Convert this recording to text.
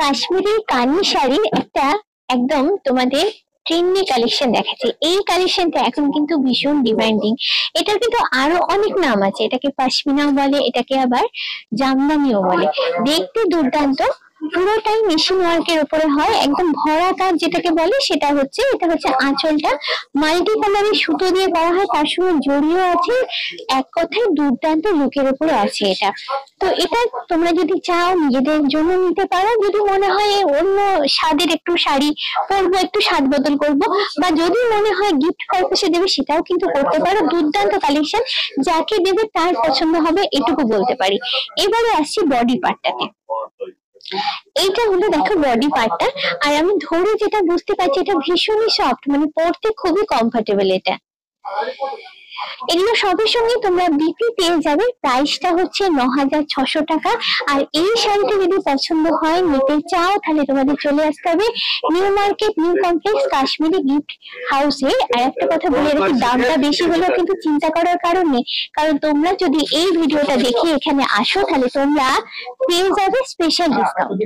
কাশ্মীরি কানি শাড়ির একটা একদম তোমাদের ট্রেন্ডি কালেকশন দেখাচ্ছে। এই কালেকশনটা এখন কিন্তু ভীষণ ডিমান্ডিং। এটার কিন্তু আরো অনেক নাম আছে, এটাকে পশমিনাও বলে, এটাকে আবার জামদানিও বলে। দেখতে দুর্দান্ত, পুরোটাই মেশিন ওয়ার্কের উপরে হয়, একদম ভরা কাজ যেটাকে বলে সেটা হচ্ছে, এটা হচ্ছে আঁচলটা মাল্টি কালারের সুতো দিয়ে করা হয়, তার সঙ্গে জড়িয়ে আছে। এক কথায় দুর্দান্ত লুকের উপরে আছে এটা। তো এটা তোমরা যদি চাও নিজেদের জন্য নিতে পারো, যদি মনে হয় অন্য স্বাদের একটু শাড়ি পরবো, একটু স্বাদ বদল করবো, বা যদি মনে হয় গিফট পারপাসে দেবে সেটাও কিন্তু করতে পারো। দুর্দান্ত কালেকশন, যাকে দেবে তার পছন্দ হবে এটুকু বলতে পারি। এবারে আসছি বডি পার্টটাতে। এইটা হলো দেখো বডি পার্টটা, আর আমি ধরে যেটা বুঝতে পারছি এটা ভীষণই সফট, মানে পরতে খুবই কমফোর্টেবল এটা। এগুলো সবের সঙ্গে তোমরা বিপি পেয়ে যাবে। প্রাইসটা হচ্ছে ৯,৬০০ টাকা। আর এই শাড়িটা যদি পছন্দ হয়, নিতে চাও, তাহলে তোমাদের চলে আসতে হবে new market, new complex, Kashmiri gift হাউসে। আর একটা কথা বলে রাখি, দামটা বেশি হলেও কিন্তু চিন্তা করার কারণ নেই, কারণ তোমরা যদি এই ভিডিওটা দেখে এখানে আসো তাহলে তোমরা পেয়ে যাবে স্পেশাল ডিসকাউন্ট।